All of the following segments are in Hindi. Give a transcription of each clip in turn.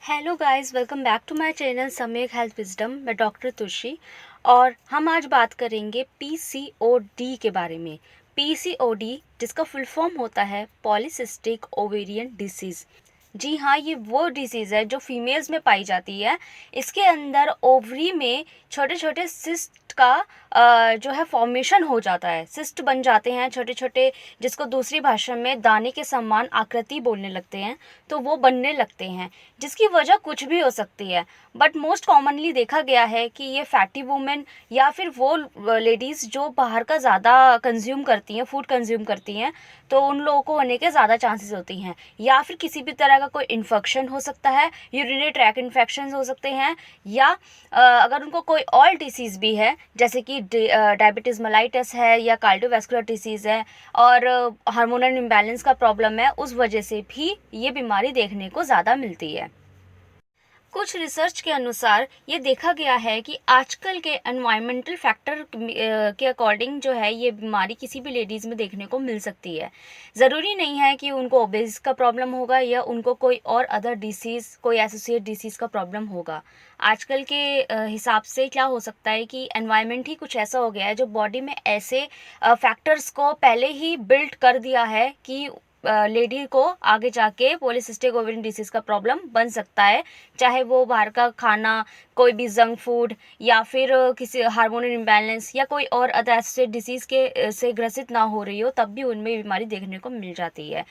Hello guys, welcome back to my channel Samyak health wisdom. मैं डॉक्टर तुषी और हम आज बात करेंगे पीसीओडी के बारे में। पीसीओडी जिसका फुल फॉर्म होता है पॉलीसिस्टिक ओवेरियन डिसीज़। जी हाँ, ये वो डिसीज़ है जो फीमेल्स में पाई जाती है। इसके अंदर ओवरी में छोटे छोटे सिस्ट का जो है फॉर्मेशन हो जाता है। सिस्ट बन जाते हैं छोटे छोटे, जिसको दूसरी भाषा में दाने के समान आकृति बोलने लगते हैं, तो वो बनने लगते हैं, जिसकी वजह कुछ भी हो सकती है। बट मोस्ट कॉमनली देखा गया है कि ये फैटी वुमेन या फिर वो लेडीज़ जो बाहर का ज़्यादा कंज्यूम करती हैं, फूड कंज्यूम करती हैं, तो उन लोगों को होने के ज़्यादा चांसेस होती हैं। या फिर किसी भी तरह का कोई इन्फेक्शन हो सकता है, यूरिनरी ट्रैक इन्फेक्शन हो सकते हैं, या अगर उनको कोई और डिसीज़ भी है जैसे कि डायबिटीज़ मेलाइटस है या कार्डियोवैस्कुलर डिसीज़ है और हार्मोनल इम्बैलेंस का प्रॉब्लम है, उस वजह से भी ये बीमारी देखने को ज़्यादा मिलती है। कुछ रिसर्च के अनुसार ये देखा गया है कि आजकल के एनवायरमेंटल फैक्टर के अकॉर्डिंग जो है ये बीमारी किसी भी लेडीज़ में देखने को मिल सकती है। ज़रूरी नहीं है कि उनको ओबेस का प्रॉब्लम होगा या उनको कोई और अदर डिसीज़, कोई एसोसिएट डिसीज़ का प्रॉब्लम होगा। आजकल के हिसाब से क्या हो सकता है कि एनवायरनमेंट ही कुछ ऐसा हो गया है जो बॉडी में ऐसे फैक्टर्स को पहले ही बिल्ड कर दिया है कि लेडी को आगे जाके पॉलीसिस्टिक ओवेरियन डिसीज़ का प्रॉब्लम बन सकता है। चाहे वो बाहर का खाना, कोई भी जंक फूड, या फिर किसी हार्मोनल इम्बैलेंस या कोई और अदर एसोसिएट डिसीज़ के से ग्रसित ना हो रही हो, तब भी उनमें बीमारी देखने को मिल जाती है।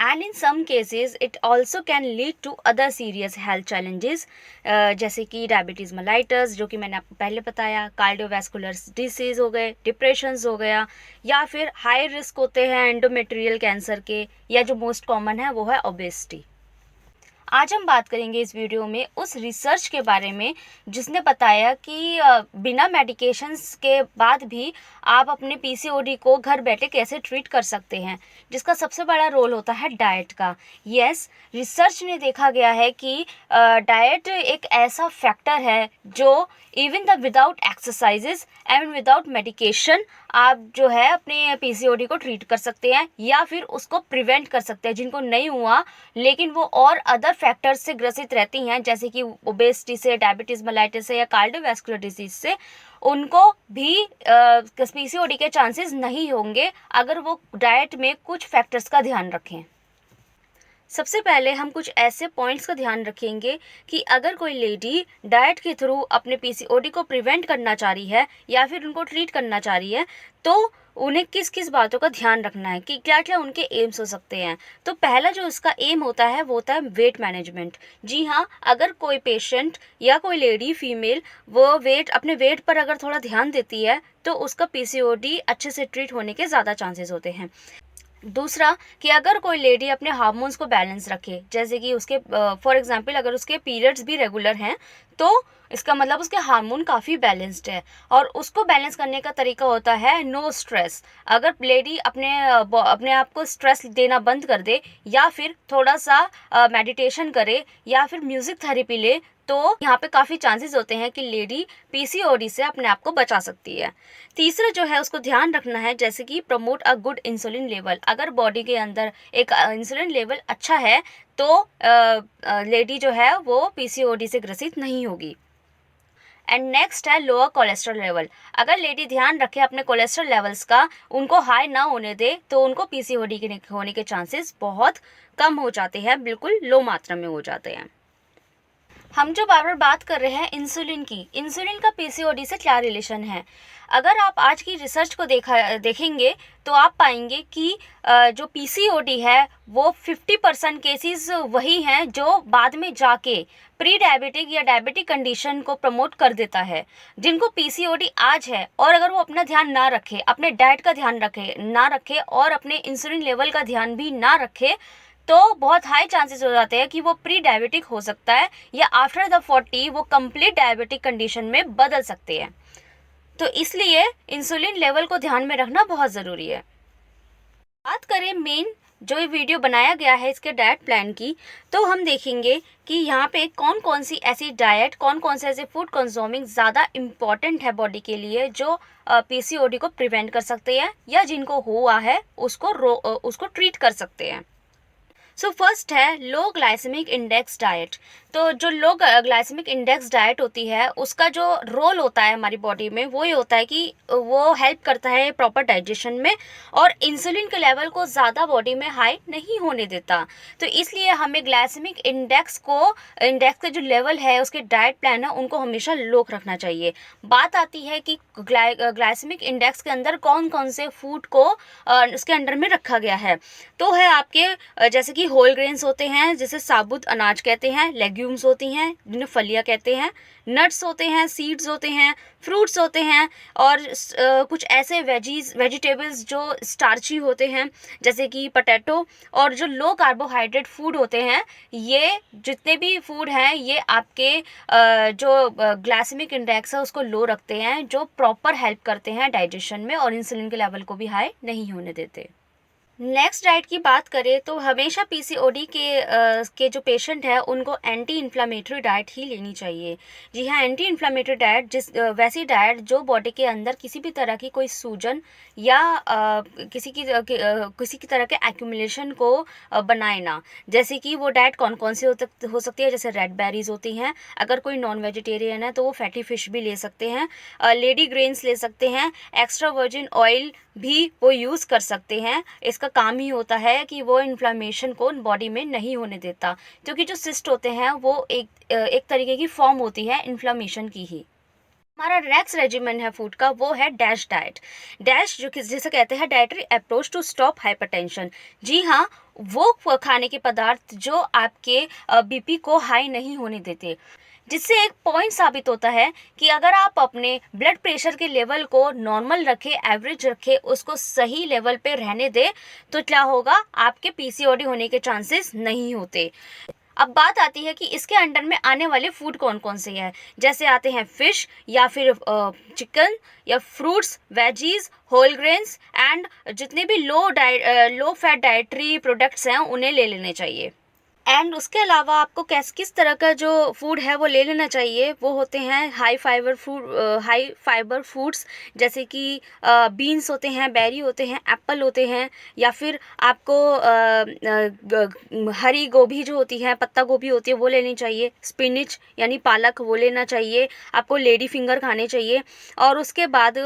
And in some cases it also can lead to other serious health challenges, जैसे कि डायबिटीज़ मेलाइटस, जो कि मैंने आपको पहले बताया, कार्डियोवैस्कुलर डिसीज़ हो गए, डिप्रेशंस हो गया, या फिर हाई रिस्क होते हैं एंडोमेट्रियल कैंसर के, या जो मोस्ट कॉमन है वो है ओबेसिटी। आज हम बात करेंगे इस वीडियो में उस रिसर्च के बारे में जिसने बताया कि बिना मेडिकेशंस के बाद भी आप अपने पीसीओडी को घर बैठे कैसे ट्रीट कर सकते हैं, जिसका सबसे बड़ा रोल होता है डाइट का। यस, रिसर्च ने देखा गया है कि डाइट एक ऐसा फैक्टर है जो even the without exercises and without medication आप जो है अपने पीसीओडी को ट्रीट कर सकते हैं या फिर उसको प्रिवेंट कर सकते हैं। जिनको नहीं हुआ लेकिन वो और अदर फैक्टर्स से ग्रसित रहती हैं, जैसे कि ओबेसिटी से, डायबिटीज़ मेलाइटिस से या कार्डियोवैस्कुलर डिजीज से, उनको भी पीसीओडी के चांसेस नहीं होंगे अगर वो डाइट में कुछ फैक्टर्स का ध्यान रखें। सबसे पहले हम कुछ ऐसे पॉइंट्स का ध्यान रखेंगे कि अगर कोई लेडी डाइट के थ्रू अपने पीसीओडी को प्रिवेंट करना चाह रही है या फिर उनको ट्रीट करना चाह रही है, तो उन्हें किस किस बातों का ध्यान रखना है, कि क्या क्या उनके एम्स हो सकते हैं। तो पहला जो इसका एम होता है वो होता है वेट मैनेजमेंट। जी हाँ, अगर कोई पेशेंट या कोई लेडी फीमेल वो अपने वेट पर अगर थोड़ा ध्यान देती है तो उसका पीसीओडी अच्छे से ट्रीट होने के ज़्यादा चांसेस होते हैं। दूसरा, कि अगर कोई लेडी अपने हार्मोन्स को बैलेंस रखे, जैसे कि उसके फॉर एग्जांपल अगर उसके पीरियड्स भी रेगुलर हैं, तो इसका मतलब उसके हार्मोन काफ़ी बैलेंस्ड है। और उसको बैलेंस करने का तरीका होता है नो स्ट्रेस। अगर लेडी अपने आप को स्ट्रेस देना बंद कर दे, या फिर थोड़ा सा मेडिटेशन करे, या फिर म्यूज़िक थेरेपी ले, तो यहाँ पे काफ़ी चांसेस होते हैं कि लेडी पीसीओडी से अपने आप को बचा सकती है। तीसरा जो है उसको ध्यान रखना है, जैसे कि promote a good insulin level. अगर बॉडी के अंदर एक इंसुलिन लेवल अच्छा है तो लेडी जो है वो पीसीओडी से ग्रसित नहीं होगी। एंड नेक्स्ट है लोअर कोलेस्ट्रॉल लेवल। अगर लेडी ध्यान रखे अपने कोलेस्ट्रॉल लेवल्स का, उनको हाई ना होने दे, तो उनको पीसीओडी के होने के चांसेस बहुत कम हो जाते हैं, बिल्कुल लो मात्रा में हो जाते हैं। हम जो बार बार बात कर रहे हैं इंसुलिन की, इंसुलिन का पीसीओडी से क्या रिलेशन है। अगर आप आज की रिसर्च को देखेंगे तो आप पाएंगे कि जो पीसीओडी है वो 50% केसेस वही हैं जो बाद में जाके प्री डायबिटिक या डायबिटिक कंडीशन को प्रमोट कर देता है। जिनको पीसीओडी आज है और अगर वो अपना ध्यान ना रखे, अपने डाइट का ध्यान ना रखे और अपने इंसुलिन लेवल का ध्यान भी ना रखे, तो बहुत हाई चांसेस हो जाते हैं कि वो प्री डायबिटिक हो सकता है, या आफ्टर द 40 वो कंप्लीट डायबिटिक कंडीशन में बदल सकते हैं। तो इसलिए इंसुलिन लेवल को ध्यान में रखना बहुत ज़रूरी है। बात करें मेन जो ये वीडियो बनाया गया है इसके डाइट प्लान की, तो हम देखेंगे कि यहाँ पे कौन कौन सी ऐसी डाइट, कौन कौन से ऐसे फूड कंज्यूमिंग ज़्यादा इम्पॉर्टेंट है बॉडी के लिए, जो पीसीओडी को प्रिवेंट कर सकते हैं या जिनको हुआ है उसको ट्रीट कर सकते हैं। सो फर्स्ट है लो ग्लाइसेमिक इंडेक्स डाइट। तो जो लो ग्लाइसेमिक इंडेक्स डाइट होती है उसका जो रोल होता है हमारी बॉडी में वो ये होता है कि वो हेल्प करता है प्रॉपर डाइजेशन में और इंसुलिन के लेवल को ज़्यादा बॉडी में हाई नहीं होने देता। तो इसलिए हमें ग्लाइसेमिक इंडेक्स का जो लेवल है उसके डाइट प्लान है उनको हमेशा लो रखना चाहिए। बात आती है कि ग्लाइसेमिक इंडेक्स के अंदर कौन कौन से फूड को उसके अंडर में रखा गया है। तो है आपके जैसे कि होल ग्रेन्स होते हैं जिसे साबुत अनाज कहते हैं, लेग्यूम्स होती हैं जिन्हें फलियां कहते हैं, नट्स होते हैं, सीड्स होते हैं, फ्रूट्स होते हैं और कुछ ऐसे वेजिटेबल्स जो स्टार्ची होते हैं जैसे कि पोटैटो। और जो लो कार्बोहाइड्रेट फूड होते हैं, ये जितने भी फूड हैं ये आपके जो ग्लाइसेमिक इंडेक्स है उसको लो रखते हैं, जो प्रॉपर हेल्प करते हैं डाइजेशन में और इंसुलिन के लेवल को भी हाई नहीं होने देते। नेक्स्ट डाइट की बात करें तो हमेशा पीसीओडी के जो पेशेंट है उनको एंटी इन्फ्लामेटरी डाइट ही लेनी चाहिए। जी हाँ, एंटी इन्फ्लामेटरी डाइट वैसी डाइट जो बॉडी के अंदर किसी भी तरह की कोई सूजन या किसी की तरह के एक्यूमुलेशन को बनाए ना। जैसे कि वो डाइट कौन कौन सी हो सकती है, जैसे रेड बेरीज होती हैं, अगर कोई नॉन वेजिटेरियन है तो वो फैटी फिश भी ले सकते हैं, लेडी ग्रेन्स ले सकते हैं, एक्स्ट्रा वर्जिन ऑयल भी वो यूज़ कर सकते हैं। इसका काम ही होता है कि वो इन्फ्लामेशन को बॉडी में नहीं होने देता, क्योंकि जो सिस्ट होते हैं वो एक तरीके की फॉर्म होती है इन्फ्लामेशन की ही। हमारा नेक्स्ट रेजिमेंट है फूड का, वो है डैश डाइट। डैश जो कि जिसे कहते हैं dietary approach to stop hypertension. जी हाँ, वो खाने के पदार्थ जो आपके बीपी को हाई नहीं होने देते, जिससे एक पॉइंट साबित होता है कि अगर आप अपने ब्लड प्रेशर के लेवल को नॉर्मल रखें, एवरेज रखें, उसको सही लेवल पे रहने दें, तो क्या होगा, आपके पीसीओडी होने के चांसेस नहीं होते। अब बात आती है कि इसके अंडर में आने वाले फूड कौन कौन से हैं। जैसे आते हैं फिश या फिर चिकन या fruits, veggies, whole grains and जितने भी लो फैट डाइटरी प्रोडक्ट्स हैं उन्हें ले लेने चाहिए। एंड उसके अलावा आपको किस तरह का जो फूड है वो ले लेना चाहिए, वो होते हैं हाई फाइबर फूड्स, जैसे कि बीन्स होते हैं, बेरी होते हैं, एप्पल होते हैं, या फिर आपको हरी गोभी जो होती है, पत्ता गोभी होती है, वो लेनी चाहिए। स्पिनिच यानी पालक वो लेना चाहिए। आपको लेडी फिंगर खाने चाहिए। और उसके बाद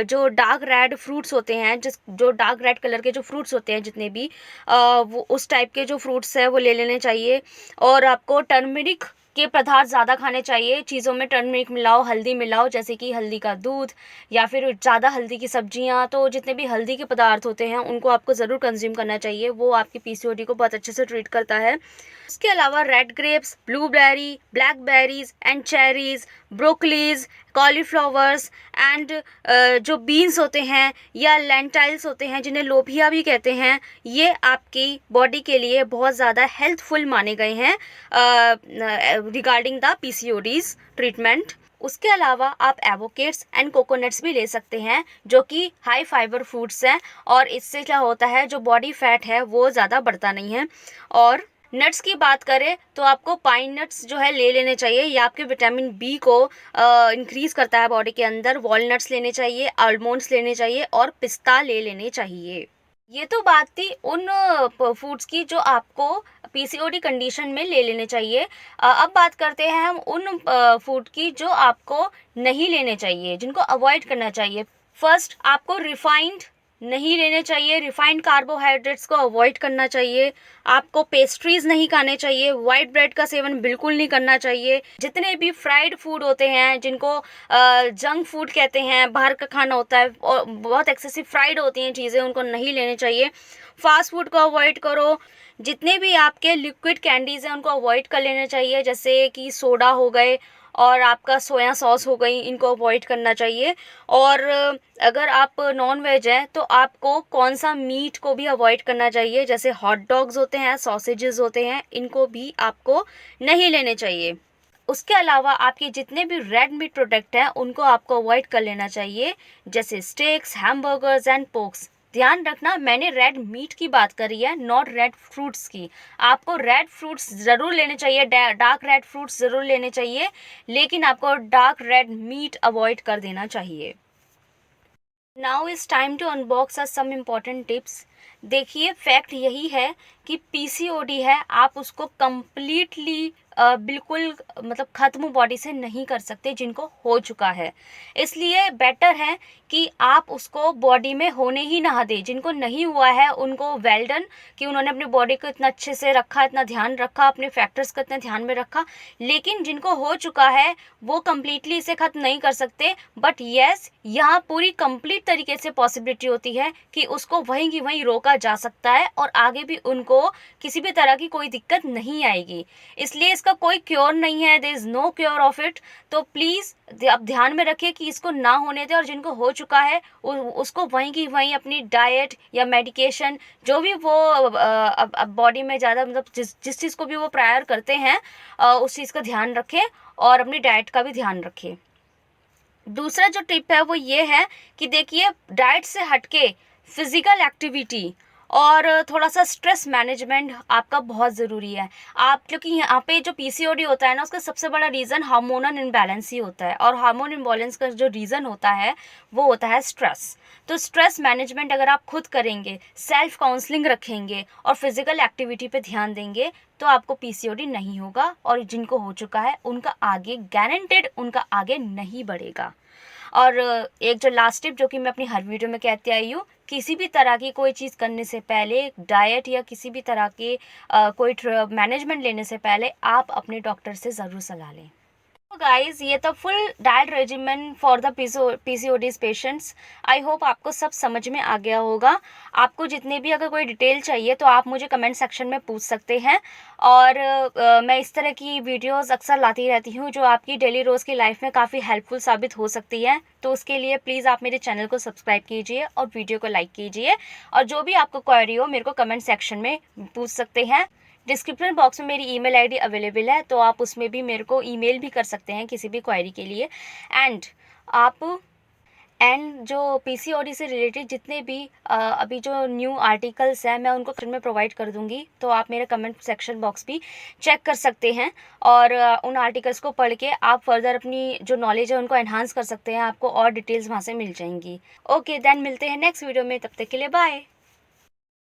जो डार्क रेड फ्रूट्स होते हैं, जो डार्क रेड कलर के जो फ्रूट्स होते हैं जितने भी, वो उस टाइप के जो फ्रूट्स है वो ले लेने चाहिए। और आपको टर्मरिक के पदार्थ ज़्यादा खाने चाहिए। चीज़ों में टर्मरिक मिलाओ, हल्दी मिलाओ, जैसे कि हल्दी का दूध या फिर ज़्यादा हल्दी की सब्जियां। तो जितने भी हल्दी के पदार्थ होते हैं उनको आपको ज़रूर कंज्यूम करना चाहिए, वो आपकी पीसीओडी को बहुत अच्छे से ट्रीट करता है। इसके अलावा red grapes, blueberry, blackberries and cherries, broccolis, cauliflowers and जो बीन्स होते हैं या लेंटाइल्स होते हैं जिन्हें लोबिया भी कहते हैं, ये आपकी बॉडी के लिए बहुत ज़्यादा हेल्पफुल माने गए हैं रिगार्डिंग द पीसीओडीज ट्रीटमेंट। उसके अलावा आप एवोकेट्स एंड कोकोनट्स भी ले सकते हैं, जो कि हाई फाइबर फूड्स हैं और इससे क्या होता है, जो बॉडी फैट है वो ज़्यादा बढ़ता नहीं है। और नट्स की बात करें तो आपको पाइन नट्स जो है ले लेने चाहिए, ये आपके विटामिन बी को इंक्रीज़ करता है बॉडी के अंदर। वॉलनट्स लेने चाहिए, आलमंड्स लेने चाहिए और पिस्ता ले लेने चाहिए। ये तो बात थी उन फूड्स की जो आपको पीसीओडी कंडीशन में ले लेने चाहिए। अब बात करते हैं हम उन फूड की जो आपको नहीं लेने चाहिए, जिनको अवॉइड करना चाहिए। फर्स्ट, आपको रिफाइंड नहीं लेने चाहिए, रिफाइंड कार्बोहाइड्रेट्स को अवॉइड करना चाहिए। आपको पेस्ट्रीज नहीं खाने चाहिए, वाइट ब्रेड का सेवन बिल्कुल नहीं करना चाहिए। जितने भी फ्राइड फूड होते हैं, जिनको जंक फूड कहते हैं, बाहर का खाना होता है और बहुत एक्सेसिव फ्राइड होती हैं चीज़ें, उनको नहीं लेने चाहिए। फास्ट फूड को अवॉइड करो। जितने भी आपके लिक्विड कैंडीज़ हैं उनको अवॉइड कर लेना चाहिए, जैसे कि सोडा हो गए और आपका सोया सॉस हो गई, इनको अवॉइड करना चाहिए। और अगर आप नॉन वेज हैं तो आपको कौन सा मीट को भी अवॉइड करना चाहिए, जैसे हॉट डॉग्स होते हैं, सॉसेजेस होते हैं, इनको भी आपको नहीं लेने चाहिए। उसके अलावा आपके जितने भी रेड मीट प्रोडक्ट हैं उनको आपको अवॉइड कर लेना चाहिए, जैसे स्टेक्स, हैमबर्गर्स एंड पोक्स। ध्यान रखना, मैंने रेड मीट की बात करी है, नॉट रेड फ्रूट्स की। आपको रेड फ्रूट्स ज़रूर लेने चाहिए, डार्क रेड फ्रूट्स ज़रूर लेने चाहिए, लेकिन आपको डार्क रेड मीट अवॉइड कर देना चाहिए। Now is time to unbox us some important tips. देखिए, फैक्ट यही है कि पीसीओडी है, आप उसको कंप्लीटली बिल्कुल मतलब ख़त्म बॉडी से नहीं कर सकते जिनको हो चुका है। इसलिए बेटर है कि आप उसको बॉडी में होने ही ना दें। जिनको नहीं हुआ है उनको वेल डन कि उन्होंने अपनी बॉडी को इतना अच्छे से रखा, इतना ध्यान रखा, अपने फैक्टर्स को इतना ध्यान में रखा। लेकिन जिनको हो चुका है वो कंप्लीटली इसे ख़त्म नहीं कर सकते। बट येस, यहाँ पूरी कंप्लीट तरीके से पॉसिबिलिटी होती है कि उसको वहीं की वहीं रोका जा सकता है और आगे भी उनको किसी भी तरह की कोई दिक्कत नहीं आएगी। इसलिए इसका कोई क्योर नहीं है, there is no cure of it. तो प्लीज़ आप ध्यान में रखिए कि इसको ना होने दें, और जिनको हो चुका है उसको वहीं की वहीं अपनी डाइट या मेडिकेशन जो भी वो बॉडी में ज़्यादा मतलब जिस चीज़ को भी वो प्रायर करते हैं उस चीज़ का ध्यान रखें और अपनी डाइट का भी ध्यान रखें। दूसरा जो टिप है वो ये है कि देखिए, डाइट से हटके फिज़िकल एक्टिविटी और थोड़ा सा स्ट्रेस मैनेजमेंट आपका बहुत ज़रूरी है। आप क्योंकि यहाँ पे जो पीसीओडी होता है ना, उसका सबसे बड़ा रीज़न हार्मोनल इम्बैलेंस ही होता है, और हार्मोन इम्बैलेंस का जो रीज़न होता है वो होता है स्ट्रेस। तो स्ट्रेस मैनेजमेंट अगर आप खुद करेंगे, सेल्फ काउंसलिंग रखेंगे और फिज़िकल एक्टिविटी पे ध्यान देंगे तो आपको पीसीओडी नहीं होगा, और जिनको हो चुका है उनका आगे गारंटेड उनका आगे नहीं बढ़ेगा। और एक जो लास्ट टिप जो कि मैं अपनी हर वीडियो में कहती आई हूँ, किसी भी तरह की कोई चीज़ करने से पहले, डाइट या किसी भी तरह के कोई मैनेजमेंट लेने से पहले आप अपने डॉक्टर से ज़रूर सलाह लें। तो गाइस, ये तो full diet regiment for the PCODs patients. I hope आपको सब समझ में आ गया होगा। आपको जितने भी अगर कोई डिटेल चाहिए तो आप मुझे कमेंट सेक्शन में पूछ सकते हैं, और मैं इस तरह की वीडियोस अक्सर लाती रहती हूँ जो आपकी डेली रोज़ की लाइफ में काफ़ी हेल्पफुल साबित हो सकती है। तो उसके लिए प्लीज़ आप मेरे चैनल को सब्सक्राइब कीजिए और वीडियो को लाइक कीजिए, और जो भी आपको क्वेरी हो मेरे को कमेंट सेक्शन में पूछ सकते हैं। डिस्क्रिप्शन बॉक्स में मेरी ईमेल आईडी अवेलेबल है, तो आप उसमें भी मेरे को ईमेल भी कर सकते हैं किसी भी क्वेरी के लिए। एंड आप जो पीसीओडी से रिलेटेड जितने भी अभी जो न्यू आर्टिकल्स हैं मैं उनको में प्रोवाइड कर दूंगी, तो आप मेरे कमेंट सेक्शन बॉक्स भी चेक कर सकते हैं, और उन आर्टिकल्स को पढ़ के आप फर्दर अपनी जो नॉलेज है उनको एनहांस कर सकते हैं। आपको और डिटेल्स वहाँ से मिल जाएंगी। ओके देन, मिलते हैं नेक्स्ट वीडियो में, तब तक के लिए बाय।